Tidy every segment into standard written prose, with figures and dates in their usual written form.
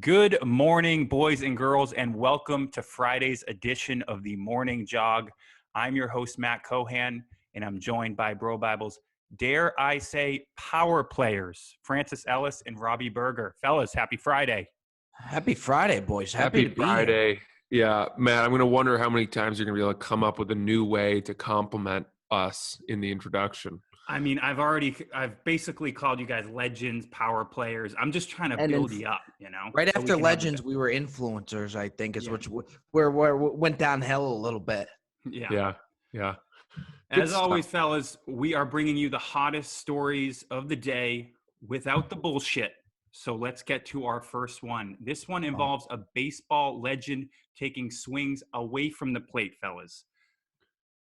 Good morning, boys and girls, and welcome to Friday's edition of the Morning Jog. I'm your host, Matt Cohan, and I'm joined by BroBible's, dare I say, power players, Francis Ellis and Robbie Berger. Fellas, happy Friday. Happy Friday, boys. Happy to be Friday. here. Yeah, Matt, I'm going to wonder how many times you're going to be able to come up with a new way to compliment us in the introduction. I mean, I've basically called you guys legends, power players. I'm just trying to build you up, Right so after legends, we were influencers, I think, which where went downhill a little bit. Yeah. Good As stuff. always, fellas, we are bringing you the hottest stories of the day without the bullshit. So let's get to our first one. This one involves a baseball legend taking swings away from the plate, fellas.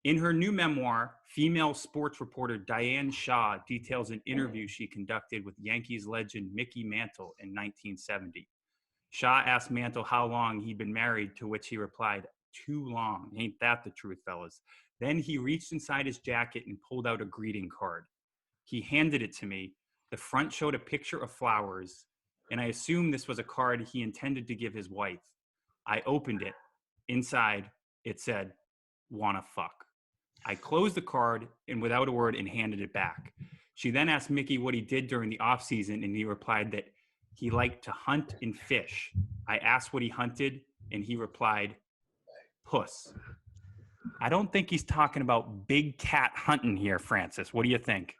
In her new memoir, female sports reporter Diane Shaw details an interview she conducted with Yankees legend Mickey Mantle in 1970. Shaw asked Mantle how long he'd been married, to which he replied, "Too long. Ain't that the truth, fellas?" Then he reached inside his jacket and pulled out a greeting card. He handed it to me. The front showed a picture of flowers, and I assumed this was a card he intended to give his wife. I opened it. Inside, it said, "Wanna fuck." I closed the card and without a word and handed it back. She then asked Mickey what he did during the off season, and he replied that he liked to hunt and fish. I asked what he hunted, and he replied, puss. I don't think he's talking about big cat hunting here, Francis. What do you think?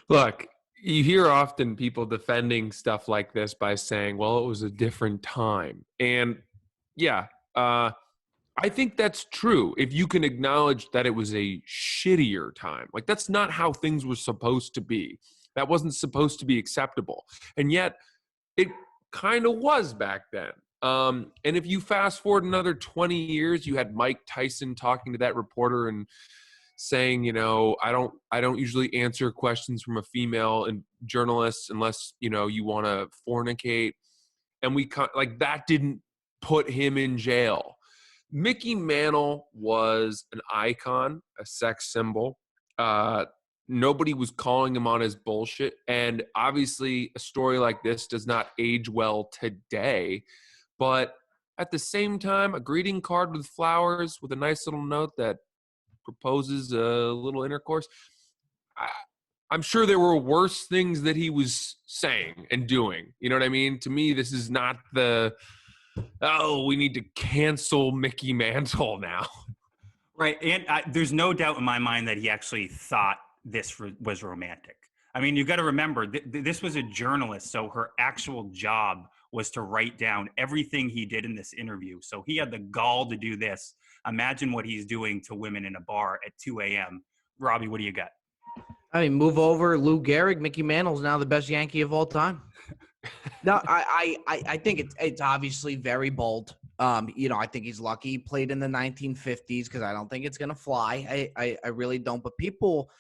Look, you hear often people defending stuff like this by saying, well, it was a different time. And yeah, I think that's true if you can acknowledge that it was a shittier time. Like, that's not how things were supposed to be. That wasn't supposed to be acceptable. And yet, it kind of was back then. And if you fast forward another 20 years, you had Mike Tyson talking to that reporter and saying, I don't usually answer questions from a female and journalist unless, you want to fornicate. And that didn't put him in jail. Mickey Mantle was an icon, a sex symbol. Nobody was calling him on his bullshit. And obviously, a story like this does not age well today. But at the same time, a greeting card with flowers with a nice little note that proposes a little intercourse. I'm sure there were worse things that he was saying and doing. You know what I mean? To me, this is not we need to cancel Mickey Mantle now. Right. And there's no doubt in my mind that he actually thought this was romantic. I mean, you got to remember, this was a journalist, so her actual job was to write down everything he did in this interview. So he had the gall to do this. Imagine what he's doing to women in a bar at 2 a.m. Robbie, what do you got? I mean, move over, Lou Gehrig. Mickey Mantle's now the best Yankee of all time. No, I think it's obviously very bold. I think he's lucky he played in the 1950s because I don't think it's gonna fly. I really don't. But people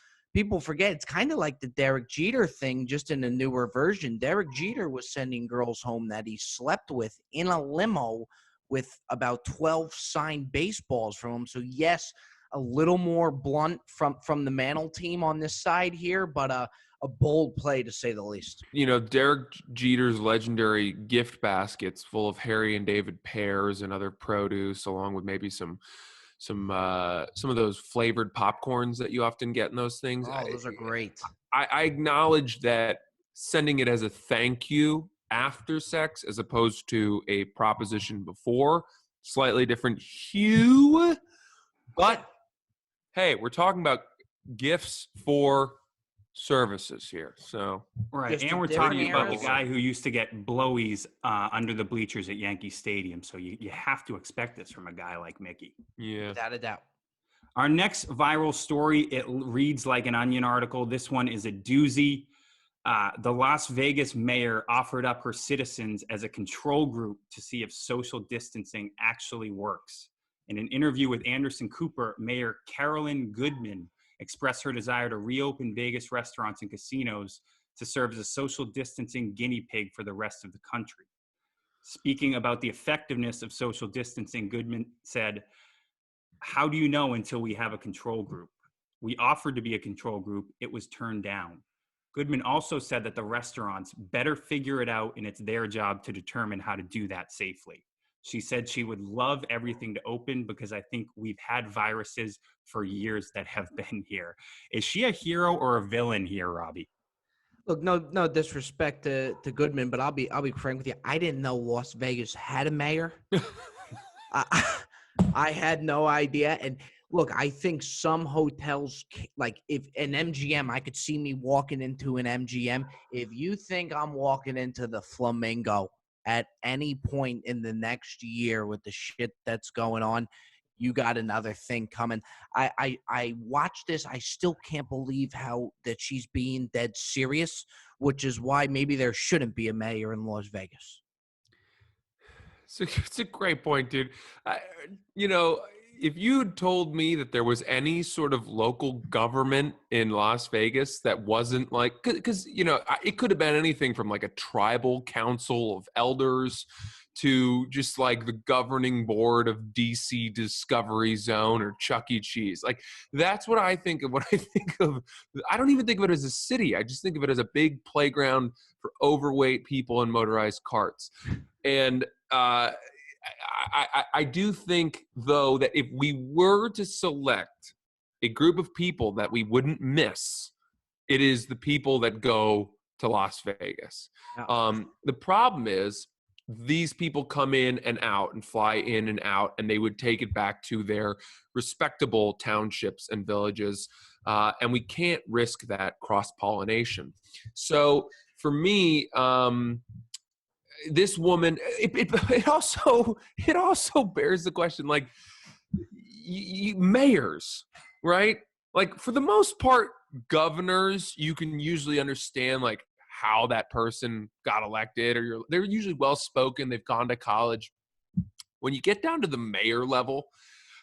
forget it's kind of like the Derek Jeter thing, just in a newer version. Derek Jeter was sending girls home that he slept with in a limo with about 12 signed baseballs from him. So yes, a little more blunt from the Mantle team on this side here, but a bold play to say the least. Derek Jeter's legendary gift baskets full of Harry and David pears and other produce, along with maybe some of those flavored popcorns that you often get in those things. Oh, those are great. I acknowledge that sending it as a thank you after sex as opposed to a proposition before, slightly different hue. But hey, we're talking about gifts for services here. So right. And we're talking about the guy who used to get blowies under the bleachers at Yankee Stadium. So you have to expect this from a guy like Mickey. Yeah. Without a doubt. Our next viral story, it reads like an Onion article. This one is a doozy. The Las Vegas mayor offered up her citizens as a control group to see if social distancing actually works. In an interview with Anderson Cooper, Mayor Carolyn Goodman expressed her desire to reopen Vegas restaurants and casinos to serve as a social distancing guinea pig for the rest of the country. Speaking about the effectiveness of social distancing, Goodman said, "How do you know until we have a control group? We offered to be a control group. It was turned down. Goodman also said that the restaurants better figure it out, and it's their job to determine how to do that safely. She said she would love everything to open because I think we've had viruses for years that have been here. Is she a hero or a villain here, Robbie? Look, no disrespect to Goodman, but I'll be frank with you. I didn't know Las Vegas had a mayor. I had no idea. And look, I think some hotels, like if an MGM, I could see me walking into an MGM. If you think I'm walking into the Flamingo at any point in the next year with the shit that's going on, you got another thing coming. I watched this. I still can't believe how that she's being dead serious, which is why maybe there shouldn't be a mayor in Las Vegas. So it's a great point, dude. You know, if you had told me that there was any sort of local government in Las Vegas that wasn't like, because, you know, it could have been anything from like a tribal council of elders to just like the governing board of DC Discovery Zone or Chuck E. Cheese. Like, that's what I think of when I think of, I don't even think of it as a city. I just think of it as a big playground for overweight people in motorized carts. And I do think, though, that if we were to select a group of people that we wouldn't miss, it is the people that go to Las Vegas. Yeah. The problem is these people come in and out and fly in and out, and they would take it back to their respectable townships and villages, and we can't risk that cross-pollination. So for me, this woman, it also bears the question, like, mayors, right? Like, for the most part, governors, you can usually understand like how that person got elected, or they're usually well spoken, they've gone to college. When you get down to the mayor level,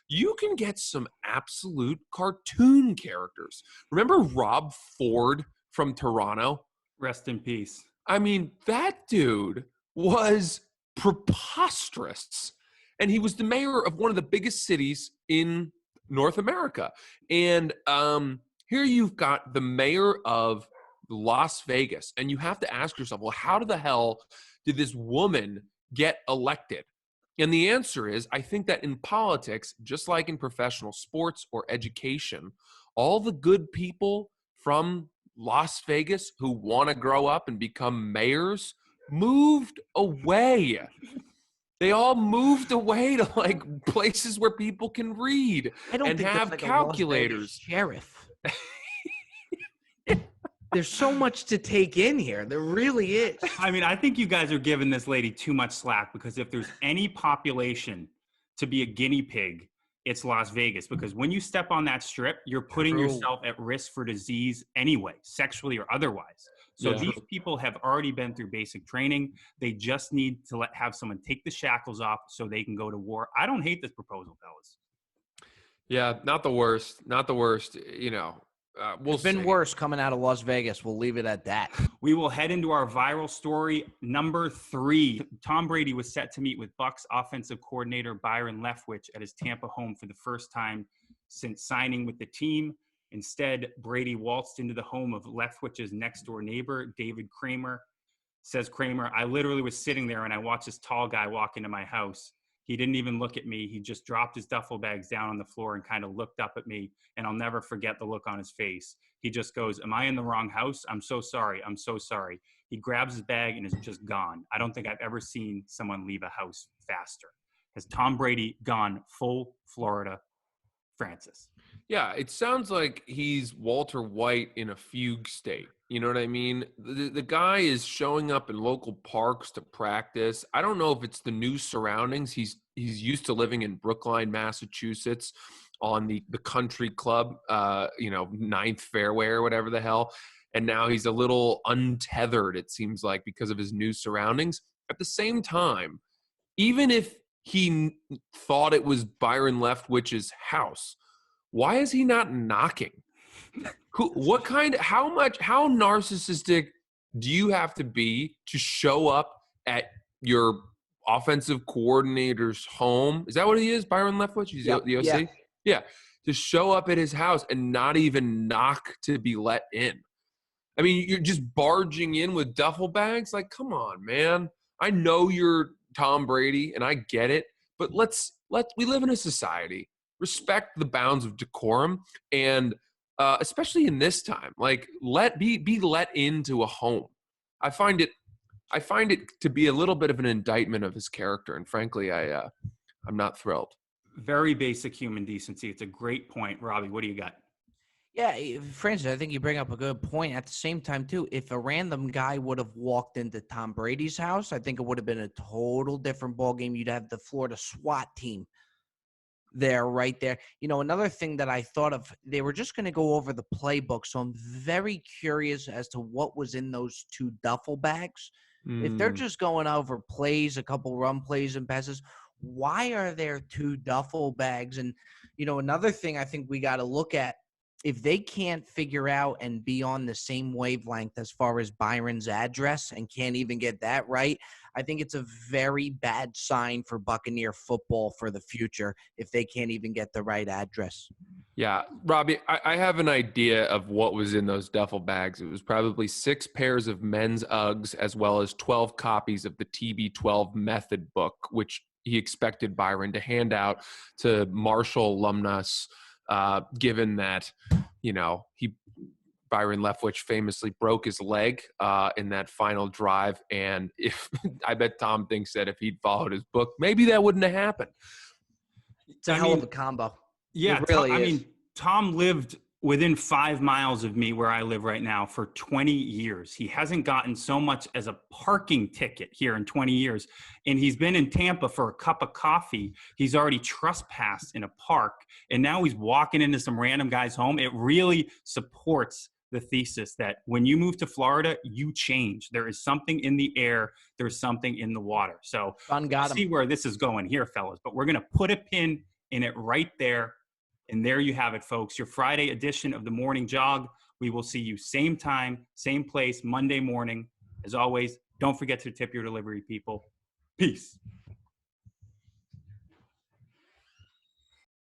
you can get some absolute cartoon characters. Remember Rob Ford from Toronto? Rest in peace. I mean, that dude was preposterous. And he was the mayor of one of the biggest cities in North America. And here you've got the mayor of Las Vegas. And you have to ask yourself, well, how the hell did this woman get elected? And the answer is, I think that in politics, just like in professional sports or education, all the good people from Las Vegas who want to grow up and become mayors moved away. They all moved away to like places where people can read and have like calculators. Sheriff. There's so much to take in here. There really is. I mean, I think you guys are giving this lady too much slack, because if there's any population to be a guinea pig, it's Las Vegas. Because when you step on that strip, you're putting yourself at risk for disease anyway, sexually or otherwise. So these people have already been through basic training. They just need to have someone take the shackles off so they can go to war. I don't hate this proposal, fellas. Yeah, not the worst. Not the worst. You know, It's been worse coming out of Las Vegas. We'll leave it at that. We will head into our viral story number 3. Tom Brady was set to meet with Bucs offensive coordinator Byron Leftwich at his Tampa home for the first time since signing with the team. Instead, Brady waltzed into the home of Leftwich's next-door neighbor, David Kramer. Says Kramer, I literally was sitting there and I watched this tall guy walk into my house. He didn't even look at me. He just dropped his duffel bags down on the floor and kind of looked up at me, and I'll never forget the look on his face. He just goes, am I in the wrong house? I'm so sorry. I'm so sorry. He grabs his bag and is just gone. I don't think I've ever seen someone leave a house faster. Has Tom Brady gone full Florida Francis? Yeah, it sounds like he's Walter White in a fugue state. You know what I mean? The guy is showing up in local parks to practice. I don't know if it's the new surroundings. He's used to living in Brookline, Massachusetts, on the country club, Ninth Fairway or whatever the hell. And now he's a little untethered, it seems like, because of his new surroundings. At the same time, even if he thought it was Byron Leftwich's house, why is he not knocking? How narcissistic do you have to be to show up at your offensive coordinator's home? Is that what he is, Byron Leftwich? He's the OC? Yeah. To show up at his house and not even knock to be let in. I mean, you're just barging in with duffel bags. Like, come on, man. I know you're Tom Brady, and I get it, but we live in a society. Respect the bounds of decorum, and especially in this time, like be let into a home. I find it to be a little bit of an indictment of his character, and frankly, I'm not thrilled. Very basic human decency. It's a great point, Robbie. What do you got? Yeah, Francis, I think you bring up a good point. At the same time, too, if a random guy would have walked into Tom Brady's house, I think it would have been a total different ballgame. You'd have the Florida SWAT team there, right there. Another thing that I thought of, they were just going to go over the playbook, so I'm very curious as to what was in those 2 duffel bags. If they're just going over plays, a couple run plays and passes, why are there 2 duffel bags? And, another thing I think we got to look at, if they can't figure out and be on the same wavelength as far as Byron's address and can't even get that right, I think it's a very bad sign for Buccaneer football for the future if they can't even get the right address. Yeah, Robbie, I have an idea of what was in those duffel bags. It was probably 6 pairs of men's Uggs as well as 12 copies of the TB12 method book, which he expected Byron to hand out to Marshall alumnus, given that, Byron Leftwich famously broke his leg in that final drive. And if I bet Tom thinks that if he'd followed his book, maybe that wouldn't have happened. It's a hell of a combo. Yeah, it really is. Tom lived within 5 miles of me where I live right now for 20 years. He hasn't gotten so much as a parking ticket here in 20 years. And he's been in Tampa for a cup of coffee. He's already trespassed in a park. And now he's walking into some random guy's home. It really supports the thesis that when you move to Florida, you change. There is something in the air. There's something in the water. So see where this is going here, fellas. But we're going to put a pin in it right there. And there you have it, folks. Your Friday edition of the Morning Jog. We will see you same time, same place, Monday morning. As always, don't forget to tip your delivery people. Peace.